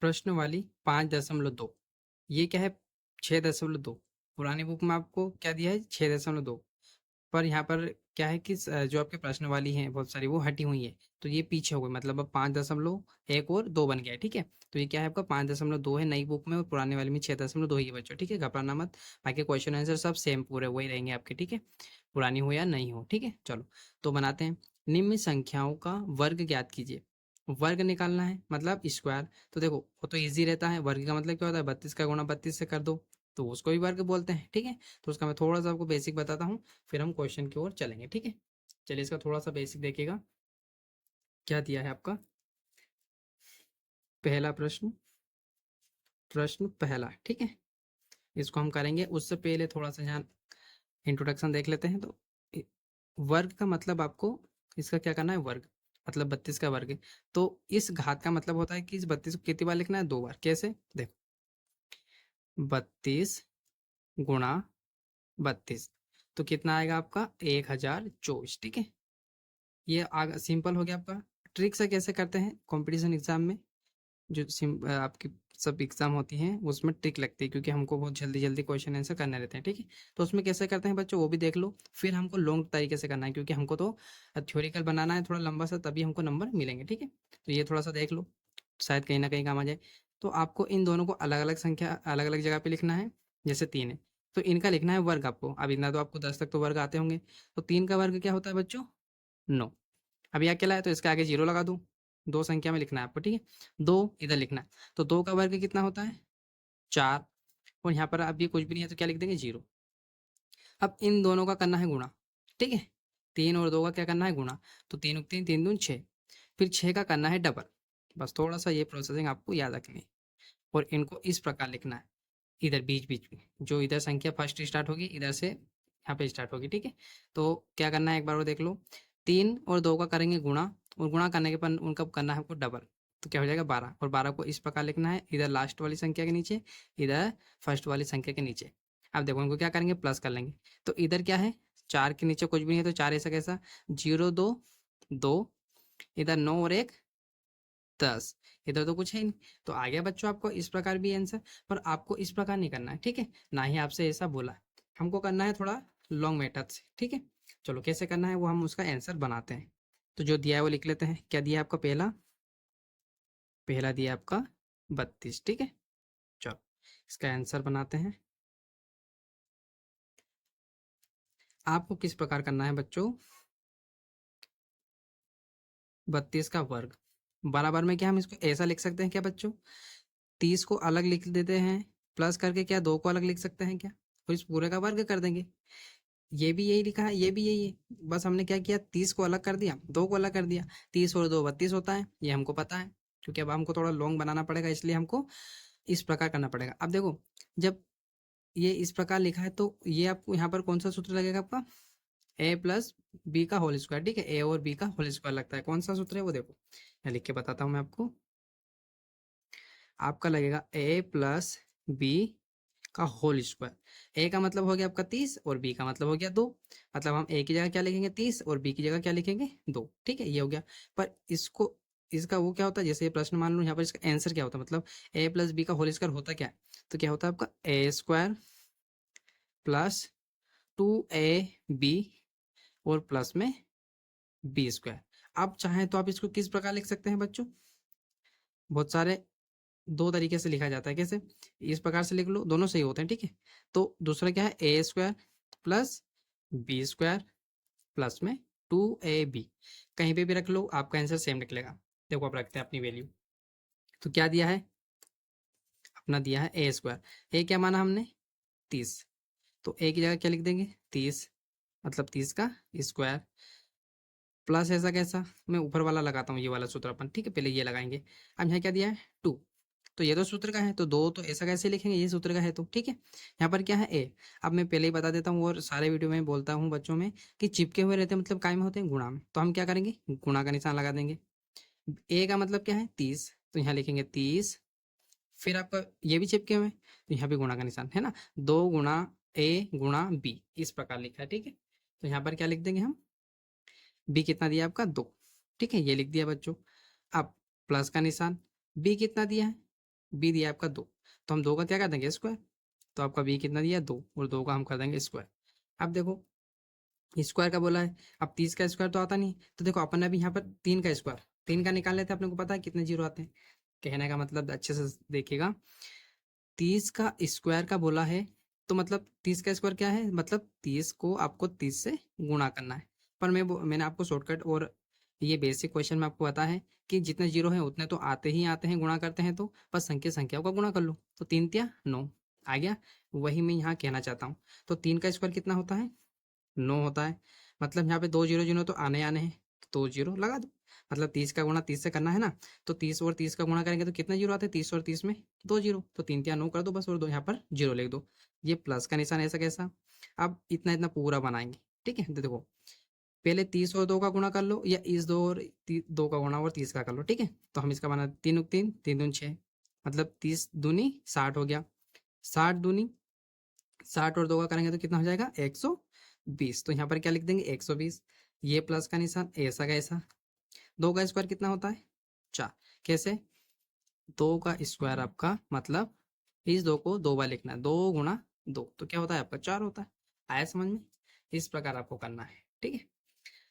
प्रश्न वाली 5.2। ये क्या है? 6.2। पुरानी बुक में आपको क्या दिया है? 6.2। पर यहाँ पर क्या है कि जो आपके प्रश्न वाली हैं बहुत सारी वो हटी हुई है, तो ये पीछे हो गई, मतलब अब 5.1 और 2 बन गया है। ठीक है, तो ये क्या है आपका 5.2 है नई बुक में, और पुराने वाले में 6.2 ही है बच्चों। ठीक है, घबराना मत। बाकी क्वेश्चन आंसर सब सेम पूरे वही रहेंगे आपके। ठीक है, पुरानी हो या नहीं हो। ठीक है, चलो तो बनाते हैं। निम्न संख्याओं का वर्ग ज्ञात कीजिए। वर्ग निकालना है मतलब स्क्वायर। तो देखो वो तो इजी रहता है, वर्ग का मतलब क्या होता है? 32 का गुणा 32 से कर दो, तो उसको भी वर्ग बोलते हैं। ठीक है, तो उसका मैं थोड़ा सा आपको बेसिक बताता हूँ, फिर हम क्वेश्चन की ओर चलेंगे। ठीक है, चलिए इसका थोड़ा सा बेसिक देखिएगा। क्या दिया है आपका? पहला प्रश्न, प्रश्न पहला। ठीक है, इसको हम करेंगे। उससे पहले थोड़ा सा यहाँ इंट्रोडक्शन देख लेते हैं। तो इ- वर्ग का मतलब आपको इसका क्या करना है? वर्ग मतलब 32 का वर्ग। तो इस घात का मतलब होता है कि इस 32 को कितनी बार लिखना है? 2 बार। कैसे? देखो, 32 गुणा 32, तो कितना आएगा आपका? 1024। ठीक है, ये आगे सिंपल हो गया आपका। ट्रिक से कैसे करते हैं कंपटीशन एग्जाम में? जो आपकी सब एग्जाम होती हैं उसमें ट्रिक लगती है, क्योंकि हमको बहुत जल्दी जल्दी क्वेश्चन आंसर करने रहते हैं। ठीक है, तो उसमें कैसे करते हैं बच्चों वो भी देख लो। फिर हमको लॉन्ग तरीके से करना है, क्योंकि हमको तो थ्योरिकल बनाना है थोड़ा लंबा सा, तभी हमको नंबर मिलेंगे। ठीक है, तो ये थोड़ा सा देख लो, शायद कहीं ना कहीं काम आ जाए। तो आपको इन दोनों को अलग अलग संख्या अलग अलग जगह पे लिखना है। जैसे 3 है तो इनका लिखना है वर्ग आपको। अब इतना तो आपको 10 तक तो वर्ग आते होंगे। तो 3 का वर्ग क्या होता है बच्चों? 9। अब ये अकेला है तो इसके आगे 0 लगा दूँ। 2 संख्या में लिखना है आपको। ठीक है, 2 इधर लिखना है। तो 2 का वर्ग कितना होता है? 4। और यहाँ पर अब ये कुछ भी नहीं है तो क्या लिख देंगे? 0। अब इन दोनों का करना है गुणा। ठीक है, 3 और 2 का क्या करना है? गुणा। तो 3 3 3 दूनी 6, फिर 6 का करना है डबल। बस थोड़ा सा ये प्रोसेसिंग आपको याद रखनी है। और इनको इस प्रकार लिखना है, इधर बीच बीच में जो इधर संख्या फर्स्ट स्टार्ट होगी इधर से यहाँ पे स्टार्ट होगी। ठीक है, तो क्या करना है एक बार और देख लो। 3 और 2 का करेंगे गुणा, और गुणा करने के बाद उनका करना है आपको डबल। तो क्या हो जाएगा? 12। और 12 को इस प्रकार लिखना है, इधर लास्ट वाली संख्या के नीचे, इधर फर्स्ट वाली संख्या के नीचे। अब देखो उनको क्या करेंगे? प्लस कर लेंगे। तो इधर क्या है? 4 के नीचे कुछ भी नहीं है, तो 4 ऐसा कैसा? 0 2 2, इधर 9 और 1 10, इधर तो कुछ है ही नहीं। तो आ गया बच्चों आपको इस प्रकार भी आंसर। पर आपको इस प्रकार नहीं करना है। ठीक है, ना ही आपसे ऐसा बोला है। हमको करना है थोड़ा लॉन्ग मेथड से। ठीक है, चलो कैसे करना है वो हम उसका आंसर बनाते हैं। तो जो दिया है वो लिख लेते हैं। क्या दिया है आपका? पहला, पहला दिया है आपका 32। ठीक है, चलो इसका आंसर बनाते हैं। आपको किस प्रकार करना है बच्चों? 32 का वर्ग बराबर में क्या हम इसको ऐसा लिख सकते हैं क्या बच्चों? 30 को अलग लिख देते हैं, प्लस करके क्या 2 को अलग लिख सकते हैं क्या? और इस पूरे का वर्ग कर देंगे। ये भी यही लिखा है, ये भी यही है। बस हमने क्या किया? 30 को अलग कर दिया, 2 को अलग कर दिया। 30 और 2 32 होता है, ये हमको पता है। क्योंकि अब हमको थोड़ा लॉन्ग बनाना पड़ेगा, इसलिए हमको इस प्रकार करना पड़ेगा। अब देखो, जब ये इस प्रकार लिखा है तो ये आपको यहाँ पर कौन सा सूत्र लगेगा आपका? ए प्लस बी का होल स्क्वायर। ठीक है, ए और बी का होल स्क्वायर लगता है। कौन सा सूत्र है वो देखो, मैं लिख के बताता हूँ मैं आपको। आपका लगेगा ए प्लस बी का होल स्क्वायर। ए का मतलब हो गया आपका 30 और बी का मतलब हो गया 2। मतलब हम ए की जगह क्या लिखेंगे? 30, और बी की जगह क्या लिखेंगे? 2। ठीक है, ये हो गया। पर इसको इसका वो क्या होता है? जैसे ये प्रश्न मान लो, यहाँ पर इसका आंसर क्या होता है? मतलब ए प्लस बी का होल स्क्वायर होता क्या है? तो क्या होता है आपका? ए स्क्वायर प्लस 2ab और प्लस में बी स्क्वायर। आप चाहें तो आप इसको किस प्रकार लिख सकते हैं बच्चों? बहुत सारे 2 तरीके से लिखा जाता है। कैसे? इस प्रकार से लिख लो, दोनों सही होते हैं। ठीक है, तो दूसरा क्या है? A square plus B square plus में 2ab। कहीं पे भी रख लो, आपका आंसर सेम निकलेगा। देखो आप रखते हैं अपनी वैल्यू। तो क्या दिया है? अपना दिया है ए स्क्वायर। ए क्या माना हमने? 30। तो ए की जगह क्या लिख देंगे? 30, मतलब 30 का स्क्वायर, प्लस ऐसा कैसा? मैं ऊपर वाला लगाता हूँ, ये वाला सूत्र अपन। ठीक है, पहले ये लगाएंगे। अब यहाँ क्या दिया है? 2। तो ये तो सूत्र का है, तो 2 तो ऐसा कैसे लिखेंगे? ये सूत्र का है तो। ठीक है, यहाँ पर क्या है? ए। अब मैं पहले ही बता देता हूँ, और सारे वीडियो में बोलता हूँ बच्चों में कि चिपके हुए रहते हैं, मतलब कायम होते हैं गुणा में। तो हम क्या करेंगे? गुणा का निशान लगा देंगे। ए का मतलब क्या है? 30, तो यहाँ लिखेंगे 30। फिर आपका ये भी चिपके हुए हैं, तो यहाँ भी गुणा का निशान है ना। 2 गुणा ए गुणा बी, इस प्रकार लिखा है। ठीक है, तो यहाँ पर क्या लिख देंगे हम? बी कितना दिया आपका? 2। ठीक है, ये लिख दिया बच्चों। अब प्लस का निशान। बी कितना दिया है? बी दिया आपका 2, तो हम 2 का क्या कर देंगे स्क्वायर, तो आपका बी कितना दिया 2, और 2 का हम कर देंगे स्क्वायर। अब देखो स्क्वायर का बोला है, अब 30 का स्क्वायर तो आता नहीं, तो देखो अपन ने अभी यहाँ पर 3 का स्क्वायर, 3 का निकाल लेते हैं, अपने को पता है कितने जीरो आते हैं। कहने का मतलब अच्छे से देखिएगा, 30 का स्क्वायर का बोला है, तो मतलब 30 का स्क्वायर क्या है, मतलब 30 को आपको 30 से गुणा करना है। पर मैंने आपको शॉर्टकट और ये बेसिक क्वेश्चन में आपको पता है कि जितने जीरो हैं उतने तो आते ही आते हैं गुणा करते हैं, तो बस संख्याओं का गुणा कर लो, तो 3 तिया 9 आ गया। वही मैं यहाँ कहना चाहता हूँ। तो 3 का स्क्वायर कितना होता है, 9 होता है। मतलब यहाँ पे 2 जीरो जीरो तो आने आने हैं, तो 2 जीरो लगा दो। मतलब 30 का गुणा 30 से करना है ना, तो 30 और 30 का गुणा करेंगे तो कितने जीरो आते हैं, 30 और 30 में 2 जीरो, तो 3 तिया 9 कर दो बस, और दो यहाँ पर जीरो लिख दो। ये प्लस का निशान ऐसा कैसा, अब इतना इतना पूरा बनाएंगे, ठीक है। तो देखो पहले 30 और 2 का गुणा कर लो, या इस 2 और 2 का गुणा और 30 का कर लो, ठीक है। तो हम इसका बना 3 3 3 दूनी 6, मतलब 30 दूनी 60 हो गया, 60 दूनी 60 और 2 का करेंगे तो कितना हो जाएगा 120, तो यहाँ पर क्या लिख देंगे 120। ये प्लस का निशान ऐसा का ऐसा। 2 का स्क्वायर कितना होता है 4, कैसे, 2 का स्क्वायर आपका मतलब इस 2 को 2 बार लिखना है, 2 गुणा 2 तो क्या होता है आपका 4 होता है। आया समझ में, इस प्रकार आपको करना है, ठीक है।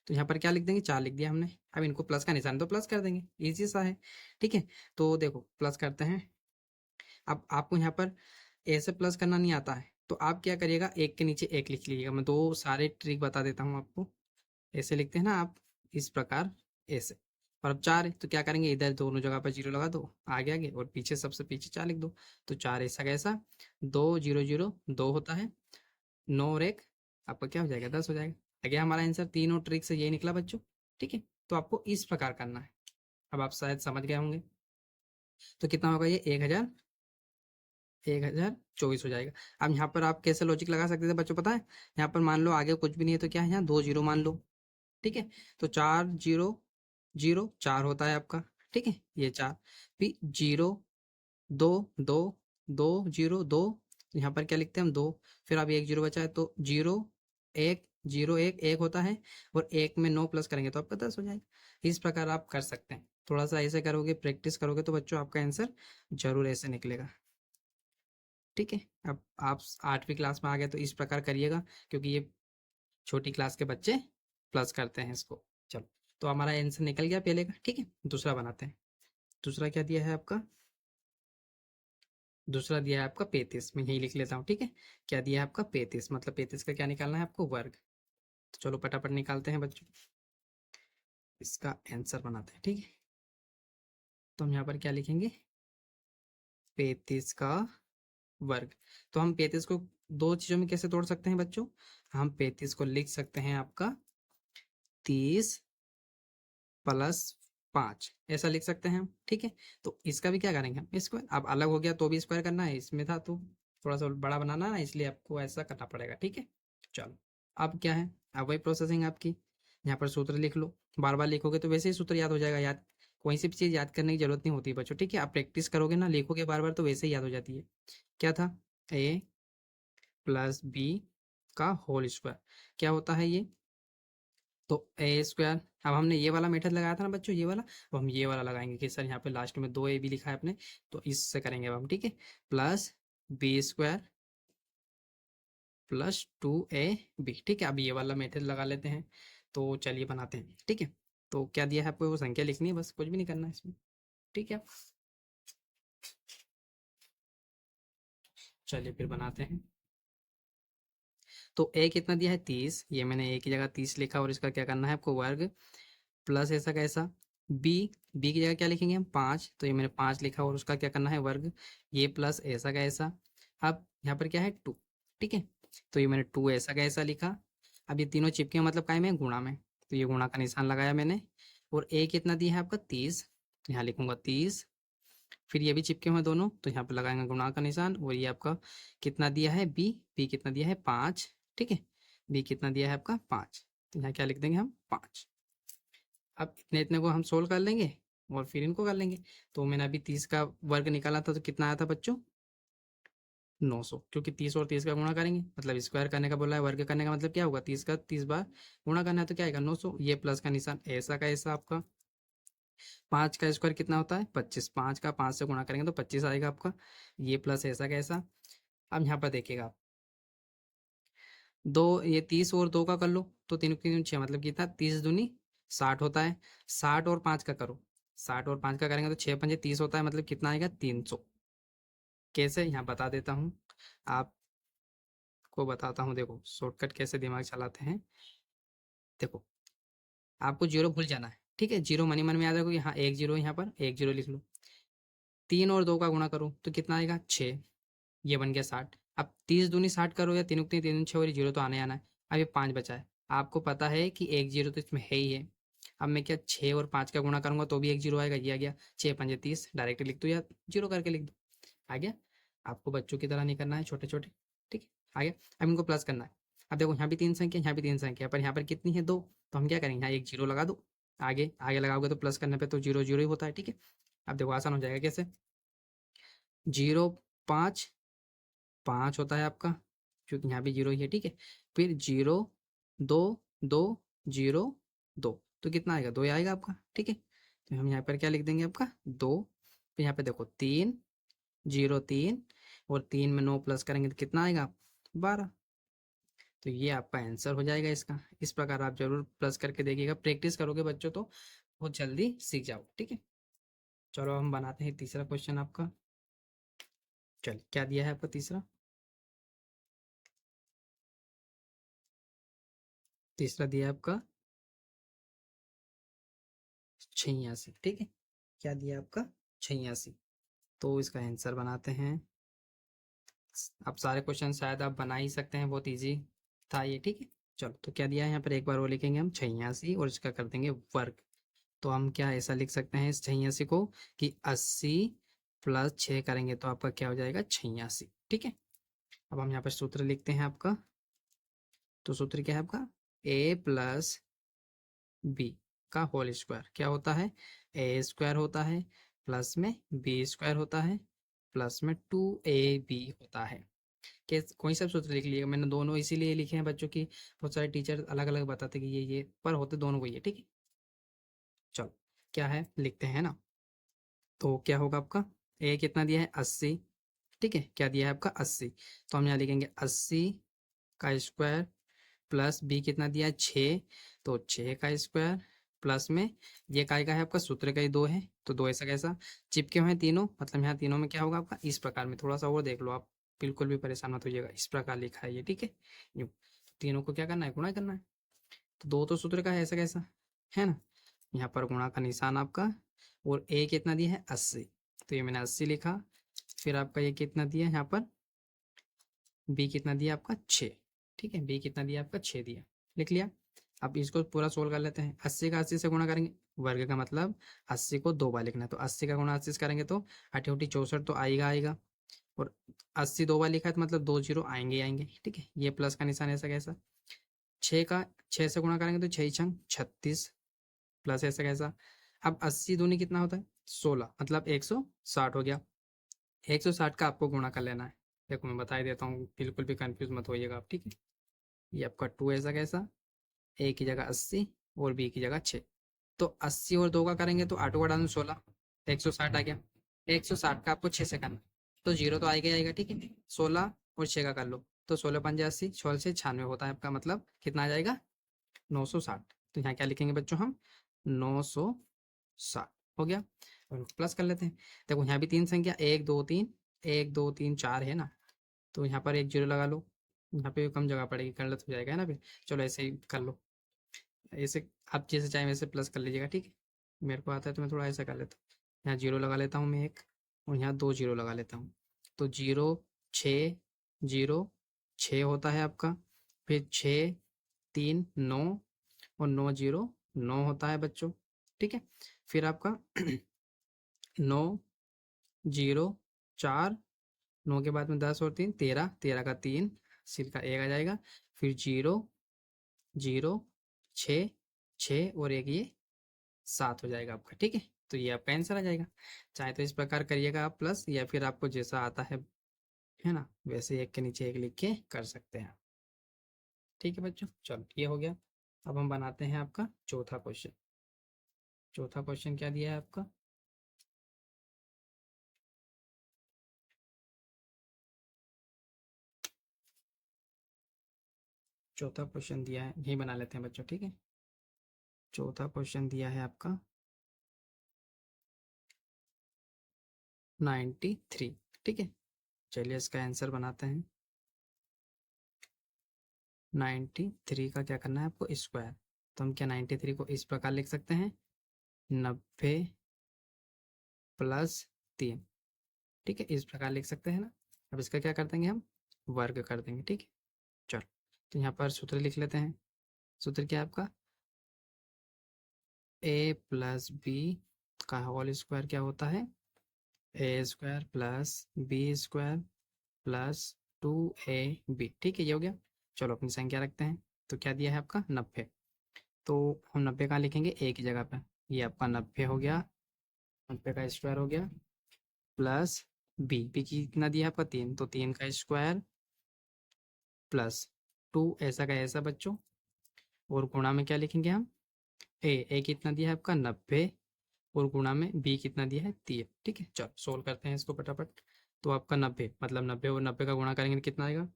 तो यहाँ पर क्या लिख देंगे 4 लिख दिया हमने, अब इनको प्लस का निशान तो प्लस कर देंगे, इजी सा है, ठीक है। तो देखो प्लस करते हैं, अब आपको यहाँ पर ऐसे प्लस करना नहीं आता है, तो आप क्या करिएगा एक के नीचे एक लिख लीजिएगा, मैं दो सारे ट्रिक बता देता हूँ आपको। ऐसे लिखते हैं ना आप, इस प्रकार ऐसे। और अब 4 है तो क्या करेंगे, इधर दोनों जगह पर जीरो लगा दो, आगे आगे, और पीछे सबसे पीछे 4 लिख दो। तो 4 ऐसा कैसा, 2 जीरो जीरो 2 होता है, 9 और 1 आपका क्या हो जाएगा 10 हो जाएगा। आगे हमारा आंसर तीनों ट्रिक से यही निकला बच्चों, ठीक है। तो आपको इस प्रकार करना है, अब आप शायद समझ गए होंगे। तो कितना होगा ये 1024 हो जाएगा। अब यहाँ पर आप कैसे लॉजिक लगा सकते थे बच्चों, पता है, यहाँ पर मान लो आगे कुछ भी नहीं है तो क्या है, यहाँ 2 जीरो मान लो, ठीक है। तो 4 जीरो जीरो 4 होता है आपका, ठीक है, ये 4 फिर जीरो 2 2 2 जीरो 2, यहाँ पर क्या लिखते हैं हम 2, फिर अब एक जीरो बचा है तो जीरो 1 जीरो 1 1 होता है, और 1 में 9 प्लस करेंगे तो आपका 10 हो जाएगा। इस प्रकार आप कर सकते हैं, थोड़ा सा ऐसे करोगे प्रैक्टिस करोगे तो बच्चों आपका आंसर जरूर ऐसे निकलेगा, ठीक है। अब आप 8वीं क्लास में आ गए तो इस प्रकार करिएगा, क्योंकि ये छोटी क्लास के बच्चे प्लस करते हैं इसको। चलो, तो हमारा आंसर निकल गया पहले का, ठीक है। दूसरा बनाते हैं। दूसरा क्या दिया है आपका, दूसरा दिया है आपका 35, मैं यही लिख लेता हूँ, ठीक है। क्या दिया है आपका 35, मतलब 35 का क्या निकालना है आपको वर्ग। तो चलो फटाफट निकालते हैं बच्चों, इसका आंसर बनाते हैं, ठीक है। तो हम यहाँ पर क्या लिखेंगे 35 का वर्ग। तो हम 35 को दो चीजों में कैसे तोड़ सकते हैं बच्चों, हम 35 को लिख सकते हैं आपका 30 प्लस 5, ऐसा लिख सकते हैं हम, ठीक है। तो इसका भी क्या करेंगे हम स्क्वायर, अब अलग हो गया तो भी स्क्वायर करना है, इसमें था तो थोड़ा सा बड़ा बनाना है, इसलिए आपको ऐसा करना पड़ेगा, ठीक है। चलो, अब क्या है, अब वही प्रोसेसिंग आपकी, यहाँ पर सूत्र लिख लो, बार बार लिखोगे तो वैसे ही सूत्र याद हो जाएगा, याद कोई सी भी चीज़ याद करने की जरूरत नहीं होती बच्चों, ठीक है। आप प्रैक्टिस करोगे ना, लिखोगे बार बार तो वैसे ही याद हो जाती है। क्या था, ए प्लस बी का होल स्क्वायर, क्या होता है ये, तो ए स्क्वायर। अब हमने ये वाला मेथड लगाया था ना बच्चों, ये वाला, अब हम ये वाला लगाएंगे कि सर यहाँ पे लास्ट में 2 ए भी लिखा है अपने, तो इससे करेंगे अब हम, ठीक है। Plus B square plus 2ab, ठीक है। अब ये वाला मेथड लगा लेते हैं, तो चलिए बनाते हैं, ठीक है। तो क्या दिया है आपको, वो संख्या लिखनी है बस, कुछ भी नहीं करना है इसमें, ठीक है। चलिए फिर बनाते हैं। तो ए कितना दिया है 30, ये मैंने ए की जगह 30 लिखा, और इसका क्या करना है आपको वर्ग, प्लस ऐसा कैसा, बी बी की जगह क्या लिखेंगे हम 5, तो ये मैंने 5 लिखा और उसका क्या करना है वर्ग, ये प्लस ऐसा का ऐसा। अब यहाँ पर क्या है 2, ठीक है। तो ये मैंने 2 ऐसा का ऐसा लिखा। अब ये तीनों चिपके मतलब काय में, गुणा में, तो ये गुणा का निशान लगाया मैंने। और ए कितना दिया है आपका 30, तो यहाँ लिखूंगा 30, फिर ये भी चिपके हुए दोनों, तो यहाँ पे लगाएंगे गुणा का निशान। और ये आपका कितना दिया है बी, बी कितना दिया है 5, ठीक है। बी कितना दिया है आपका 5, तो यहाँ क्या लिख देंगे हम 5। अब इतने इतने को हम सोल्व कर लेंगे और फिर इनको कर लेंगे। तो मैंने अभी 30 का वर्ग निकाला था, तो कितना आया था बच्चों 900, क्योंकि 30 और 30 का गुणा करेंगे, मतलब स्क्वायर करने का बोला है, वर्ग करने का मतलब क्या होगा 30 का 30 बार गुणा करना है, तो क्या आएगा 900। ये प्लस का निशान ऐसा का ऐसा आपका, 5 का स्क्वायर कितना होता है 25, 5 का 5 से गुणा करेंगे तो 25 आएगा आपका। ये प्लस ऐसा कैसा। अब यहाँ पर देखिएगा आप, दो ये 30 और 2 का कर लो तो 3 3 6 मतलब कितना 30 दूनी 60 होता है। 60 और 5 का करो, 60 और 5 का करेंगे तो 6 पंजे 30 होता है, मतलब कितना आएगा 300। कैसे यहाँ बता देता हूँ, आपको बताता हूँ, देखो शॉर्टकट कैसे दिमाग चलाते हैं। देखो आपको जीरो भूल जाना है, ठीक है, जीरो मनी मन में याद रखो, यहाँ एक जीरो, यहाँ पर एक जीरो लिख लो। 3 और 2 का गुणा करो तो कितना आएगा 6, ये बन गया 60। अब 30 दूनी 60 करो या 3 तीन 3 6 और जीरो तो आने आना है। अब ये 5 बचा है, आपको पता है कि एक जीरो तो इसमें है ही है। अब मैं क्या 6 और 5 का गुणा करूंगा तो भी एक जीरो आएगा, ये आ गया 6 पंजे 30, डायरेक्ट लिख दो या जीरो करके लिख दो, आ गया। आपको बच्चों की तरह नहीं करना है, छोटे छोटे, ठीक है, आ गया। अब इनको प्लस करना है। अब देखो यहाँ भी 3 संख्या, यहाँ भी 3 संख्या, पर यहाँ पर कितनी है 2, तो हम क्या करेंगे यहाँ एक जीरो लगा दो। आगे आगे लगाओगे तो प्लस करने पे तो जीरो जीरो ही होता है, ठीक है। अब देखो आसान हो जाएगा कैसे, 0 5 5 होता है आपका, क्योंकि यहाँ भी जीरो ही है, ठीक है। फिर 0 2 2 0 2, तो कितना आएगा 2 आएगा आपका, ठीक है। तो हम यहाँ पर क्या लिख देंगे आपका 2। फिर यहाँ पे देखो 3 0 3 और 3 में 9 प्लस करेंगे तो कितना आएगा 12। तो ये आपका आंसर हो जाएगा इसका। इस प्रकार आप जरूर प्लस करके देखिएगा, प्रैक्टिस करोगे बच्चों तो बहुत जल्दी सीख जाओ, ठीक है। चलो हम बनाते हैं तीसरा क्वेश्चन आपका। चल क्या दिया है आपका तीसरा, तीसरा दिया है आपका 86, ठीक है। क्या दिया आपका 86, तो इसका आंसर बनाते हैं। अब सारे क्वेश्चन शायद आप बना ही सकते हैं, बहुत इजी था ये, ठीक है। चलो तो क्या दिया है यहाँ पर, एक बार वो लिखेंगे हम 86 और इसका कर देंगे वर्ग। तो हम क्या ऐसा लिख सकते हैं इस 86 को कि 80 प्लस 6 करेंगे तो आपका क्या हो जाएगा 86, ठीक है। अब हम यहाँ पर सूत्र लिखते हैं आपका, तो सूत्र क्या है आपका a प्लस बी का होल स्क्वायर क्या होता है, ए स्क्वायर होता है, प्लस में बी स्क्वायर होता है, प्लस में 2ab होता है। कोई सा सूत्र लिख लिएगा, मैंने दोनों इसीलिए लिखे हैं बच्चों की, बहुत सारे टीचर अलग अलग बताते कि ये पर होते दोनों को ये, ठीक है। चलो क्या है लिखते हैं ना, तो क्या होगा आपका ए कितना दिया है 80, ठीक है, क्या दिया है आपका 80, तो हम यहाँ लिखेंगे 80 का स्क्वायर प्लस बी कितना दिया है 6, तो 6 का स्क्वायर प्लस में ये काय का है आपका सूत्र का ही 2 है, तो 2 ऐसा कैसा चिपके हुए हैं तीनों, मतलब यहाँ तीनों में क्या होगा आपका इस प्रकार में, थोड़ा सा और देख लो आप, बिल्कुल भी परेशान मत होइएगा, इस प्रकार लिखा है ये, ठीक है। यूं तीनों को क्या करना है गुणा करना है, तो 2 तो सूत्र का है ऐसा कैसा, है ना। यहाँ पर गुणा का निशान आपका, और ए कितना दिया है 80, तो ये मैंने 80 लिखा। फिर आपका ये कितना दिया है यहाँ पर, बी कितना दिया आपका 6, ठीक है, बी कितना दिया आपका 6 दिया, लिख लिया। अब इसको पूरा सोल्व कर लेते हैं, 80 का 80 से गुणा करेंगे, वर्ग का मतलब 80 को 2 बार लिखना है, तो 80 का गुणा 80 से करेंगे तो 8 8 64 तो आएगा आएगा, और 80 2 बार लिखा है तो मतलब 2 जीरो आएंगे आएंगे, ठीक है। ये प्लस का निशान ऐसा कैसा, 6 का 6 से गुणा करेंगे तो 6 छंग 36, प्लस ऐसा कैसा। अब 80 दूनी कितना होता है 16, मतलब 160 हो गया। 160 का आपको गुणा कर लेना है, देखो मैं बता ही देता हूँ, बिल्कुल भी कंफ्यूज मत होइएगा आप, ठीक है। ये आपका 2 ऐसा कैसा, ए की जगह 80 और बी की जगह 6, तो 80 और 2 का करेंगे तो 8 का डालू 16, 160 आ गया। 160 का आपको 6 से करना, तो जीरो तो आएगा ही आएगा, ठीक है। 16 और 6 का कर लो, तो 16 पंजे 80, 16 से 96 होता है आपका, मतलब कितना आ जाएगा 960। तो यहाँ क्या लिखेंगे बच्चों हम 960, हो गया। और प्लस कर लेते हैं, देखो यहाँ भी 3 संख्या 1 2 3, 1 2 3 4 है ना, तो यहाँ पर एक जीरो लगा लो, यहाँ पे कम जगह पड़ेगी, गलत हो जाएगा है ना फिर। चलो ऐसे ही कर लो, ऐसे आप जैसे चाहे वैसे प्लस कर लीजिएगा, ठीक है। मेरे को आता है तो मैं थोड़ा ऐसा कर लेता हूँ, यहाँ जीरो लगा लेता हूँ मैं एक, और यहाँ 2 जीरो लगा लेता हूँ, तो 0 6 0 6 होता है आपका, फिर 6 3 9 और 9 0 9 होता है बच्चों, ठीक है। फिर आपका 9 0 4, 9 के बाद में 10 और 3 13, 13 का 3 सिर का 1 आ जाएगा, फिर 0 0 6 6 और एक ये 7 हो जाएगा आपका, ठीक है। तो ये आपका आंसर आ जाएगा, चाहे तो इस प्रकार करिएगा आप प्लस, या फिर आपको जैसा आता है ना, वैसे एक के नीचे एक लिख के कर सकते हैं, ठीक है बच्चों। चलो ये हो गया। अब हम बनाते हैं आपका चौथा क्वेश्चन। चौथा क्वेश्चन क्या दिया है आपका? चौथा क्वेश्चन दिया है, यही बना लेते हैं बच्चों, ठीक है। चौथा क्वेश्चन दिया है आपका 93, ठीक है। चलिए इसका आंसर बनाते हैं। 93 का क्या करना है आपको? स्क्वायर। तो हम क्या 93 को इस प्रकार लिख सकते हैं, 90 प्लस 3, ठीक है, इस प्रकार लिख सकते हैं ना। अब इसका क्या कर देंगे हम? वर्ग कर देंगे, ठीक है। चलो, तो यहाँ पर सूत्र लिख लेते हैं। सूत्र क्या है आपका? ए प्लस बी का होल स्क्वायर क्या होता है? A square plus B square plus 2ab, ठीक है, ये हो गया। चलो अपनी संख्या रखते हैं। तो क्या दिया है आपका? 90। तो हम 90 कहाँ लिखेंगे? ए की जगह पर। ये आपका 90 हो गया, 90 का स्क्वायर हो गया, प्लस बी कितना दिया है आपका? 3, तो 3 का स्क्वायर प्लस 2 ऐसा का ऐसा बच्चों, और गुणा में क्या लिखेंगे हम? ए कितना दिया है आपका? 90, और गुणा में बी कितना दिया है? 3, ठीक है। चलो सोल्व करते हैं इसको फटाफट। तो आपका 90 मतलब 90 और 90 का गुणा करेंगे तो कितना आएगा?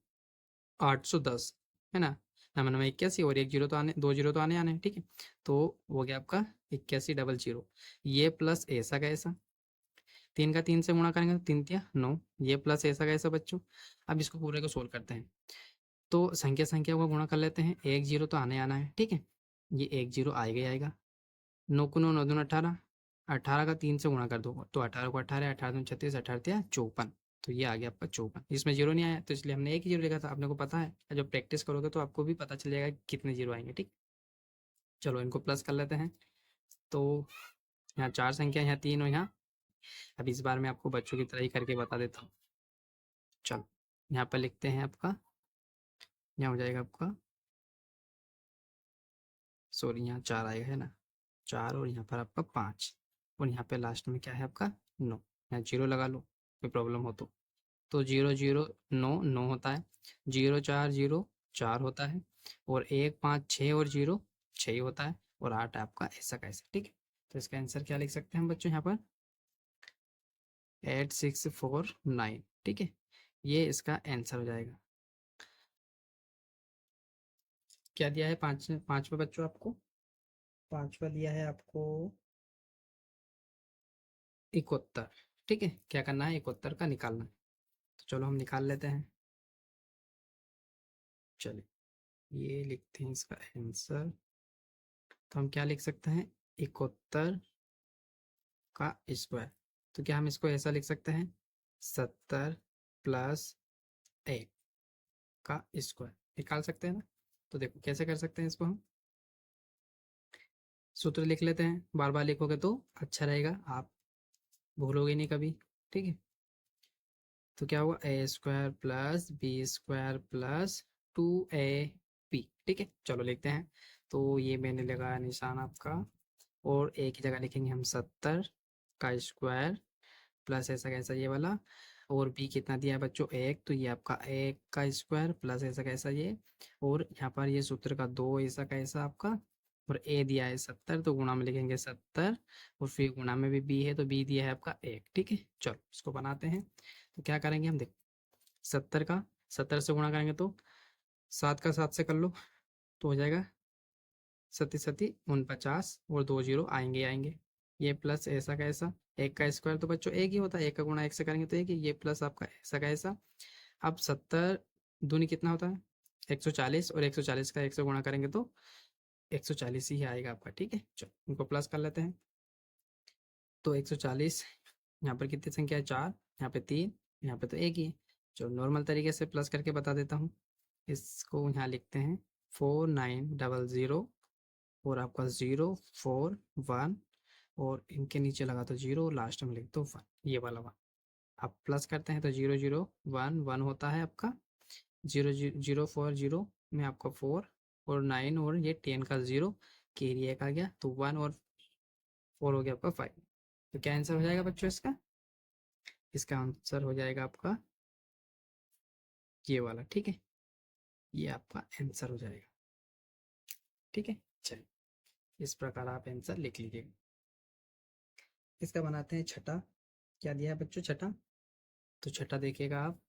810, है ना। नंबर नंबर 81, और एक जीरो तो आने, दो जीरो तो आने आने, ठीक है। तो हो गया आपका 8100, ये प्लस ऐसा का ऐसा, 3 का 3 से गुणा करेंगे तो 3 तिया 9, ये प्लस ऐसा का ऐसा बच्चों। अब इसको पूरे को सोल्व करते हैं। तो संख्या संख्या को गुणा कर लेते हैं, एक जीरो तो आने आना है, ठीक है। ये एक जीरो आएगा ही आएगा। 9 को 9, 9 दूनी 18, 18 का 3 से गुणा कर दो तो 18 को 18, 18 दूनी 36, 18 तिया 54। तो ये आ गया आपका 54। इसमें जीरो नहीं आया तो इसलिए हमने एक ही जीरो लिखा था। आपने को पता है, जब प्रैक्टिस करोगे तो आपको भी पता चल जाएगा कि कितने जीरो आएंगे, ठीक। चलो इनको प्लस कर लेते हैं। तो यहाँ 4 संख्या, यहाँ 3 और यहाँ, अब इस बार मैं आपको बच्चों की तरह ही करके बता देता हूँ। चलो यहाँ पर लिखते हैं आपका, यहाँ हो जाएगा आपका, सॉरी यहाँ 4 आएगा, है ना। 4 और यहाँ पर आपका 5, और यहाँ पे लास्ट में क्या है आपका? 9। यहाँ जीरो लगा लो, कोई प्रॉब्लम हो तो 0 0 9 9 होता है, 0 4 0 4 होता है, और 1 5 6 और 0 6 ही होता है, और 8 आपका ऐसा कैसा, ठीक है। तो इसका आंसर क्या लिख सकते हैं हम बच्चों यहाँ पर? 8649, ठीक है। ये इसका आंसर हो जाएगा। क्या दिया है पांचवा बच्चों आपको? पांचवा दिया है आपको 71, ठीक है। क्या करना है? 71 का निकालना है। तो चलो हम निकाल लेते हैं। चलिए ये लिखते हैं इसका आंसर। तो हम क्या लिख सकते हैं? 71 का स्क्वायर। तो क्या हम इसको ऐसा लिख सकते हैं? 70 प्लस 1 का स्क्वायर निकाल सकते हैं ना। तो देखो कैसे कर सकते हैं इसको हम। सूत्र लिख लेते हैं, बार बार लिखोगे तो अच्छा रहेगा, आप भूलोगे नहीं कभी, ठीक है। तो क्या हुआ? A square plus B square plus 2ab, ठीक है। चलो लिखते हैं। तो ये मैंने लगाया निशान आपका, और एक ही जगह लिखेंगे हम 70 का स्क्वायर प्लस ऐसा कैसा ये वाला, और बी कितना दिया है बच्चों? 1, तो ये आपका 1 का स्क्वायर प्लस ऐसा कैसा ये, और यहाँ पर ये सूत्र का 2 ऐसा कैसा आपका, और ए दिया है 70, तो गुणा में लिखेंगे 70, और फिर गुणा में भी बी है तो बी दिया है आपका 1, ठीक है। चलो इसको बनाते हैं। तो क्या करेंगे हम, देख 70 का 70 से गुणा करेंगे तो 7 का 7 से कर लो, तो हो जाएगा 37 सती 49, और 2 जीरो आएंगे आएंगे। ये प्लस ऐसा का ऐसा, एक का स्क्वायर तो बच्चों एक ही होता है, एक का गुणा एक से करेंगे तो एक ही, ये प्लस आपका ऐसा का ऐसा। अब 70 दूनी कितना होता है? 140, और 140 का 1 से गुणा करेंगे तो 140 ही आएगा आपका, ठीक है। चलो इनको प्लस कर लेते हैं। तो 140, यहाँ पर कितनी संख्या है? 4, यहाँ पे 3, यहाँ पे तो एक ही है। चलो नॉर्मल तरीके से प्लस करके बता देता हूँ। इसको यहाँ लिखते हैं 4900, और आपका 041, और इनके नीचे लगा तो 0, लास्ट में लिख दो 1, ये वाला 1। अब प्लस करते हैं तो 0011 होता है आपका, 0 0 4 0 में आपका 4, और 9, और ये 10 का 0 कैरी एक आ गया, तो 1 और 4 हो गया आपका 5। तो क्या आंसर हो जाएगा बच्चों इसका? इसका आंसर हो जाएगा आपका ये वाला, ठीक है। ये आपका आंसर हो जाएगा, ठीक है। चलिए इस प्रकार आप आंसर लिख लीजिएगा। इसका बनाते हैं छठा। क्या दिया है बच्चों? छठा। तो छठा देखिएगा आप,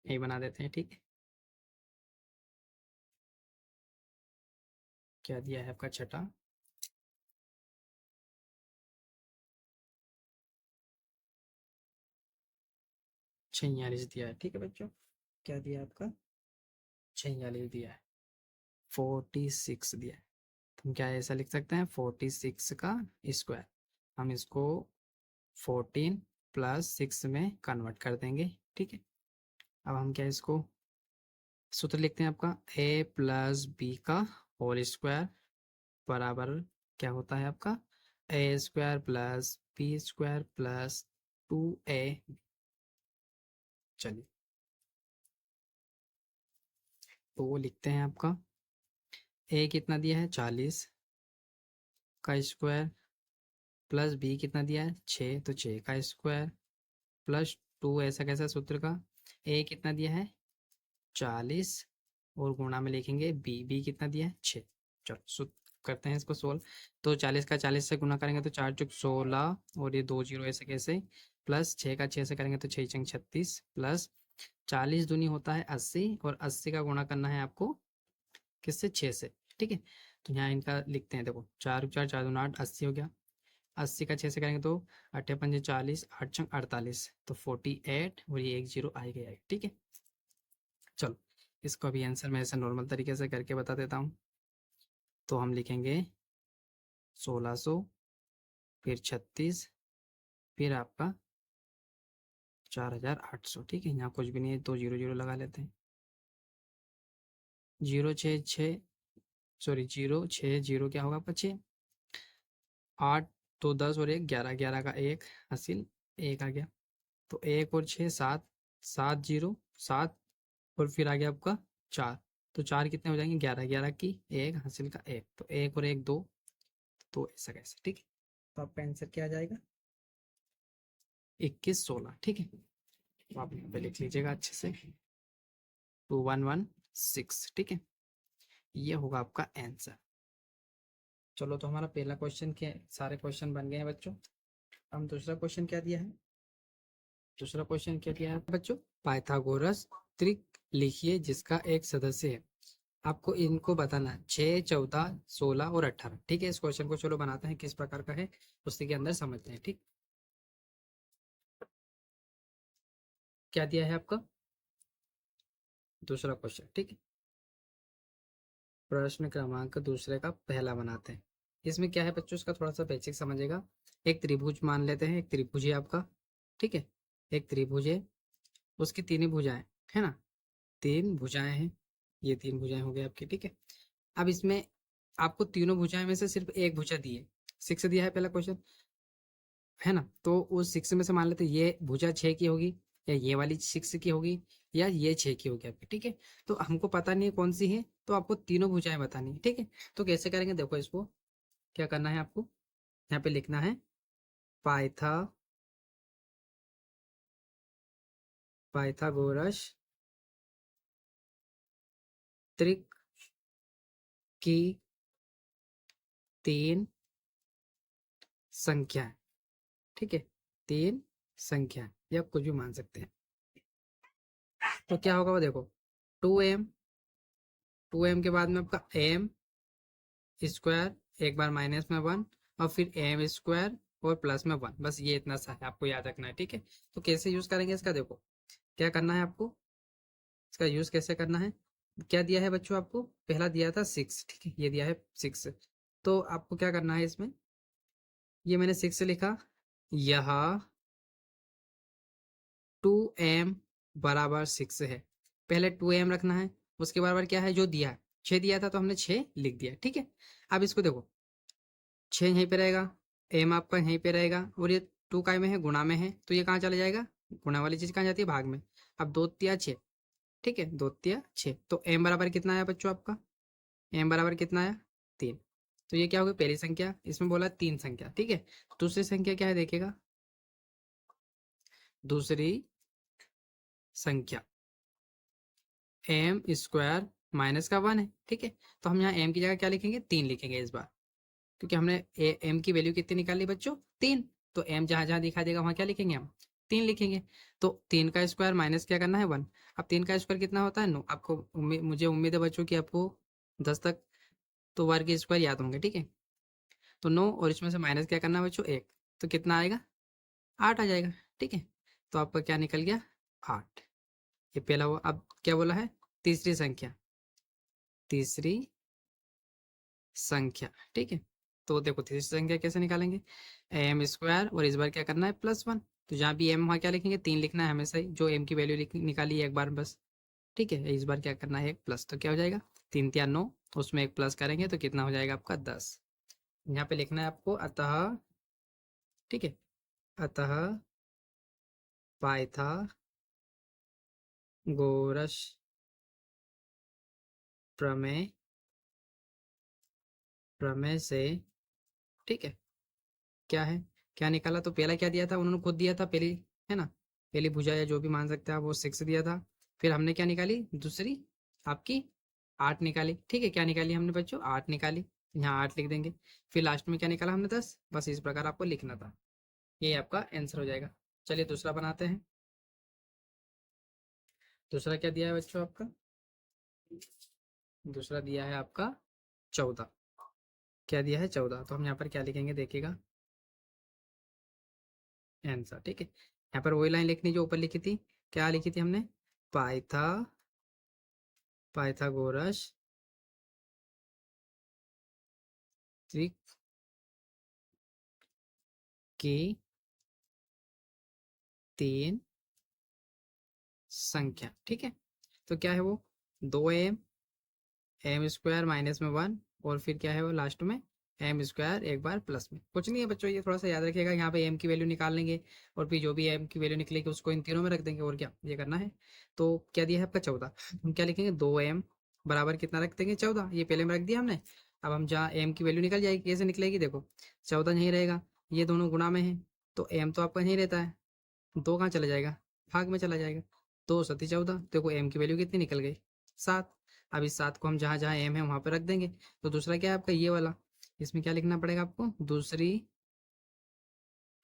यही बना देते हैं, ठीक है। क्या दिया है आपका छठा? 46 दिया है, ठीक है बच्चों। क्या दिया है आपका? 46 दिया है। 46 दिया है। तो हम क्या ऐसा लिख सकते हैं, 46 का स्क्वायर। हम इसको 14 प्लस 6 में कन्वर्ट कर देंगे, ठीक है। अब हम क्या इसको सूत्र लिखते हैं आपका, a प्लस बी का होल स्क्वायर बराबर क्या होता है आपका, A square plus B square plus 2a। चलिए तो वो लिखते हैं आपका, a कितना दिया है 40 का स्क्वायर प्लस बी कितना दिया है 6, तो 6 का स्क्वायर प्लस 2, ऐसा कैसा सूत्र का, a कितना दिया है 40 और गुणा में लिखेंगे बी कितना दिया है 6। चलो करते हैं इसको सोल्व। तो 40 का 40 से गुना करेंगे तो 4 चुक 16 और ये 2 जीरो ऐसे कैसे, प्लस 6 का 6 से करेंगे तो 6 चंग 36 प्लस 40 दूनी होता है 80 और 80 का गुणा करना है आपको किससे, 6 से, ठीक है। तो यहाँ इनका लिखते हैं, देखो 4 4 4 दूना 8, 80 हो गया। 80 का 6 से करेंगे तो 8 पंजे 40, 8 चंग 48, तो 48 और ये एक जीरो आ गया, ठीक है। चलो इसको अभी आंसर मैं ऐसे नॉर्मल तरीके से करके बता देता हूँ। तो हम लिखेंगे 1600 फिर 36 फिर आपका 4800, ठीक है। यहाँ कुछ भी नहीं है, 2 जीरो जीरो लगा लेते हैं। 0 6 6, सॉरी 0 6 0 क्या होगा आपका 6, 8 2 10 और 1 11, 11 का 1 हासिल 1 आ गया। तो 1 और 6 7, 7 0 7 और फिर आ गया आपका 4। तो 4 कितने हो जाएंगे 11, 11 की 1 हासिल का 1, तो 1 और 1 2, तो ऐसा कैसे, ठीक है। तो आपका आंसर क्या आ जाएगा, 21 16, ठीक है। तो आप यहाँ पे लिख लीजिएगा अच्छे से, 2116, ठीक है। ये होगा आपका आंसर। चलो तो हमारा पहला क्वेश्चन के सारे क्वेश्चन बन गए हैं बच्चों। हम दूसरा क्वेश्चन क्या दिया है, दूसरा क्वेश्चन क्या दिया है बच्चों, पाइथागोरस त्रिक लिखिए जिसका एक सदस्य है। आपको इनको बताना है 6 14 16 और 18, ठीक है। इस क्वेश्चन को चलो बनाते हैं, किस प्रकार का है उसी के अंदर समझते हैं, ठीक। क्या दिया है आपका दूसरा क्वेश्चन, ठीक है। प्रश्न क्रमांक दूसरे का पहला बनाते हैं। इसमें क्या है बच्चों, इसका थोड़ा सा बेसिक समझेगा। एक त्रिभुज मान लेते हैं, एक त्रिभुज है आपका, ठीक है। एक त्रिभुज है, उसकी तीन ही भुजाएं है ना, तीन भुजाएं हैं, ये तीन भुजाएं हो गई आपकी, ठीक है। अब इसमें आपको तीनों भुजाएं में से सिर्फ एक भुजा दी है, 6 दिया है पहला क्वेश्चन, है ना। तो उस 6 में से मान लेते हैं ये भुजा 6 की होगी, या ये वाली 6 की होगी, या ये 6 की होगी आपकी, ठीक है। तो हमको पता नहीं है कौन सी है, तो आपको तीनों भुजाएं बतानी है, ठीक है। तो कैसे करेंगे, देखो इसको क्या करना है आपको, यहाँ पे लिखना है पाइथा पाइथागोरस त्रिक की तीन संख्या, ठीक है। तीन संख्या या कुछ भी मान सकते हैं। तो क्या होगा वो देखो, 2m, 2m के बाद में आपका m स्क्वायर, एक बार माइनस में 1 और फिर m स्क्वायर और प्लस में 1, बस ये इतना सा है, आपको याद रखना है, ठीक है। तो कैसे यूज करेंगे इसका, देखो क्या करना है आपको, इसका यूज कैसे करना है। क्या दिया है बच्चों आपको, पहला दिया था 6, ठीक है, ये दिया है 6। तो आपको क्या करना है इसमें, ये मैंने 6 लिखा, यह 2m बराबर 6 है। पहले 2m रखना है, उसके बराबर क्या है जो दिया है, 6 दिया था तो हमने 6 लिख दिया, ठीक है। अब इसको देखो 6 यहीं पे रहेगा, m आपका यहीं पे रहेगा, और ये 2 काय में है, गुणा में है, तो ये कहाँ चला जाएगा, गुणा वाली चीज कहाँ जाती है, भाग में। अब 2 तिया 6, ठीक है, 2 तिया 6, तो m बराबर कितना आया बच्चों आपका, m बराबर कितना आया 3। तो ये क्या होगी पहली संख्या, इसमें बोला 3 संख्या, ठीक है। दूसरी संख्या क्या है देखिएगा, दूसरी संख्या एम स्क्वायर माइनस का 1 है, ठीक है। तो हम यहाँ m की जगह क्या लिखेंगे, 3 लिखेंगे इस बार, क्योंकि हमने एम की वैल्यू कितनी निकाली बच्चों 3, तो एम जहाँ जहाँ दिखा देगा वहाँ क्या लिखेंगे हम 3 लिखेंगे। तो 3 का स्क्वायर माइनस क्या करना है 1। अब 3 का स्क्वायर कितना होता है 9। आपको मुझे उम्मीद है बच्चों कि आपको 10 तक तो वर्ग के स्क्वायर याद होंगे, ठीक है। तो 9 और इसमें से माइनस क्या करना है बच्चों 1, तो कितना आएगा 8 आ जाएगा, ठीक है। तो आपका क्या निकल गया 8। ये पहला हुआ। अब क्या बोला है तीसरी संख्या, तीसरी संख्या, ठीक है। तो देखो तीसरी संख्या कैसे निकालेंगे, एम स्क्वायर और इस बार क्या करना है +1। तो जहाँ भी एम वहाँ क्या लिखेंगे 3 लिखना है हमेशा ही, जो एम की वैल्यू निकाली है एक बार बस, ठीक है। इस बार क्या करना है एक प्लस, तो क्या हो जाएगा 3 3 9, उसमें एक प्लस करेंगे तो कितना हो जाएगा आपका 10। यहाँ पे लिखना है आपको अतः, ठीक है, अतः पाइथागोरस प्रमेय, प्रमेय से, ठीक है, क्या है, क्या निकाला। तो पहला क्या दिया था उन्होंने खुद दिया था पहली, है ना, पहली भुजा या जो भी मान सकते हैं आप, वो 6 दिया था। फिर हमने क्या निकाली दूसरी आपकी 8 निकाली, ठीक है। क्या निकाली हमने बच्चों 8 निकाली, यहाँ 8 लिख देंगे। फिर लास्ट में क्या निकाला हमने 10, बस इस प्रकार आपको लिखना था। ये आपका आंसर हो जाएगा। चलिए दूसरा बनाते हैं। दूसरा क्या दिया है बच्चों आपका, दूसरा दिया है आपका 14। क्या दिया है 14, तो हम यहाँ पर क्या लिखेंगे देखिएगा आंसर, ठीक है। यहाँ पर वही लाइन लिखनी जो ऊपर लिखी थी, क्या लिखी थी हमने, पाइथा पाइथागोरस त्रिक की 3 संख्या, ठीक है। तो क्या है वो 2m, एम स्क्वायर माइनस में 1, और फिर क्या है वो लास्ट में एम स्क्वायर एक बार प्लस में। कुछ नहीं है बच्चों, ये थोड़ा सा याद रखिएगा। यहाँ पे एम की वैल्यू निकाल लेंगे और फिर जो भी एम की वैल्यू निकलेगी उसको इन तीनों में रख देंगे, और क्या ये करना है। तो क्या दिया है आपका 14, हम क्या लिखेंगे 2m बराबर कितना रख देंगे 14, ये पहले में रख दिया हमने। अब हम जहाँ एम की वैल्यू निकल जाएगी, कैसे निकलेगी देखो 14 नहीं रहेगा, ये दोनों गुणा में है, तो एम तो आपका नहीं रहता है, 2 कहाँ चला जाएगा, भाग में चला जाएगा। 2 सती 14, देखो एम की वैल्यू कितनी निकल गई 7। अब इस 7 को हम जहाँ जहाँ एम है वहाँ पे रख देंगे। तो दूसरा क्या है आपका ये वाला, इसमें क्या लिखना पड़ेगा आपको दूसरी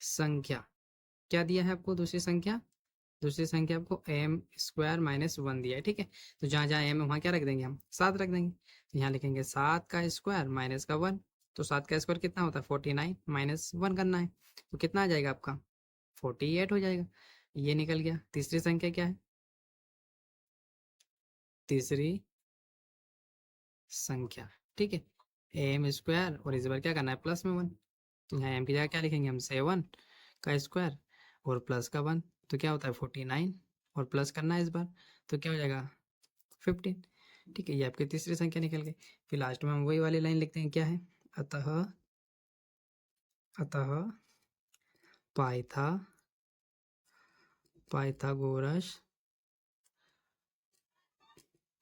संख्या। क्या दिया है आपको दूसरी संख्या, दूसरी संख्या आपको एम स्क्वायर माइनस 1 दिया है, ठीक है। तो जहाँ जहाँ एम है वहाँ क्या रख देंगे हम 7 रख देंगे। तो यहाँ लिखेंगे 7 का स्क्वायर माइनस का 1। तो 7 का स्क्वायर कितना होता है 49, माइनस 1 करना है, तो कितना आ जाएगा आपका 48 हो जाएगा। ये निकल गया। तीसरी संख्या क्या है, तीसरी संख्या, ठीक है, एम स्क्वायर और इस बार क्या करना है प्लस में 1। तो यहाँ एम की जगह क्या लिखेंगे हम 7 का स्क्वायर और प्लस का 1, तो क्या होता है 49, और प्लस करना है इस बार, तो क्या हो जाएगा 15, ठीक है। ये आपकी तीसरी संख्या निकल गई। फिर लास्ट में हम वही वाली लाइन लिखते हैं, क्या है अतः, अतः पाइथा पाइथागोरस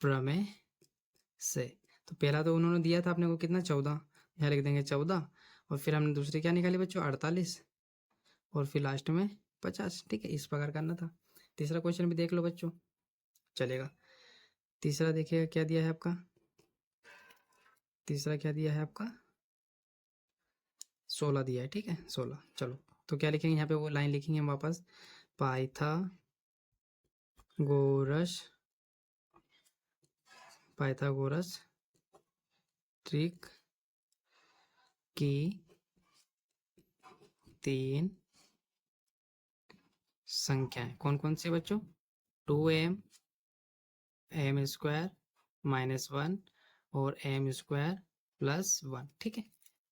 प्रमेय से। तो पहला तो उन्होंने दिया था अपने को कितना 14, यहाँ लिख देंगे 14, और फिर हमने दूसरी क्या निकाली बच्चों 48, और फिर लास्ट में 50, ठीक है। इस प्रकार करना था। तीसरा क्वेश्चन भी देख लो बच्चों, चलेगा। तीसरा देखिएगा क्या दिया है आपका, तीसरा क्या दिया है आपका 16 दिया है, ठीक है 16। चलो तो क्या लिखेंगे यहाँ पे वो लाइन लिखेंगे हम वापस, पाइथागोरस पाइथागोरस ट्रिक की 3 संख्याएं। कौन कौन सी बच्चों, 2m, एम स्क्वायर माइनस 1 और एम स्क्वायर प्लस 1, ठीक है।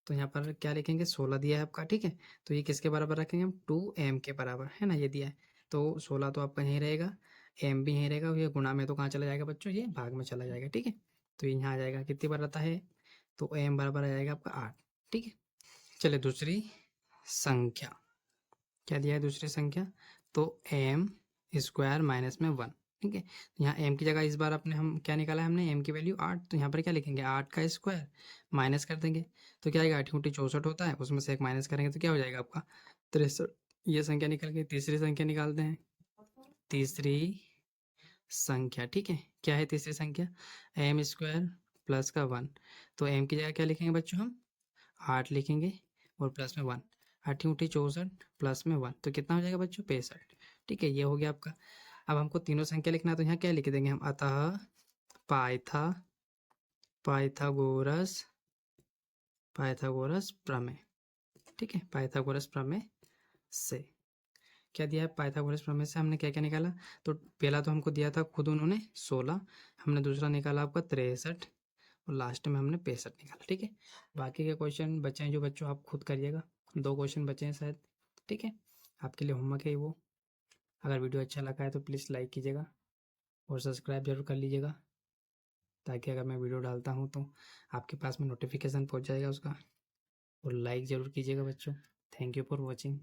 तो यहाँ पर क्या लिखेंगे 16 दिया है आपका, ठीक है। तो ये किसके बराबर रखेंगे हम 2m के बराबर, है ना, ये दिया है। तो 16 तो आपका यहीं रहेगा, m भी यहीं रहेगा, ये गुणा में तो कहाँ चला जाएगा बच्चों, ये भाग में चला जाएगा, ठीक है। तो ये यहाँ आ जाएगा, कितनी बार आता है, तो m बराबर आ जाएगा आपका 8, ठीक है। चलिए दूसरी संख्या, क्या दिया है दूसरी संख्या, तो एम स्क्वायर माइनस में 1, ठीक है। तो यहाँ एम की जगह इस बार अपने हम क्या निकाला है हमने, एम की वैल्यू 8, तो यहाँ पर क्या लिखेंगे 8 का स्क्वायर माइनस कर देंगे, तो क्या आएगा 8 × 64 होता है, उसमें से एक माइनस करेंगे तो क्या हो जाएगा आपका 63। ये संख्या निकल गई। तीसरी संख्या निकालते हैं, तीसरी संख्या, ठीक है। क्या है तीसरी संख्या, एम स्क्वायर प्लस का 1, तो एम की जगह क्या लिखेंगे बच्चों हम 8 लिखेंगे और प्लस में 1, 8 × 64 प्लस में 1, तो कितना हो जाएगा बच्चों 65। ठीक है, ये हो गया आपका। अब हमको तीनों संख्या लिखना है, तो यहाँ क्या लिख देंगे हम, अतः पाइथागोरस प्रमेय। ठीक है, पाइथागोरस प्रमेय से क्या दिया है, पाइथागोरस प्रमेय से हमने क्या क्या निकाला, तो पहला तो हमको दिया था खुद उन्होंने 16, हमने दूसरा निकाला आपका 63 और लास्ट में हमने 65 निकाला। ठीक है, बाकी के क्वेश्चन बचे हैं जो बच्चों आप खुद करिएगा, 2 क्वेश्चन बचे हैं शायद। ठीक है, आपके लिए होमवर्क है वो। अगर वीडियो अच्छा लगा है तो प्लीज़ लाइक कीजिएगा और सब्सक्राइब जरूर कर लीजिएगा, ताकि अगर मैं वीडियो डालता हूँ तो आपके पास में नोटिफिकेशन पहुँच जाएगा उसका। और लाइक ज़रूर कीजिएगा बच्चों। Thank you for watching.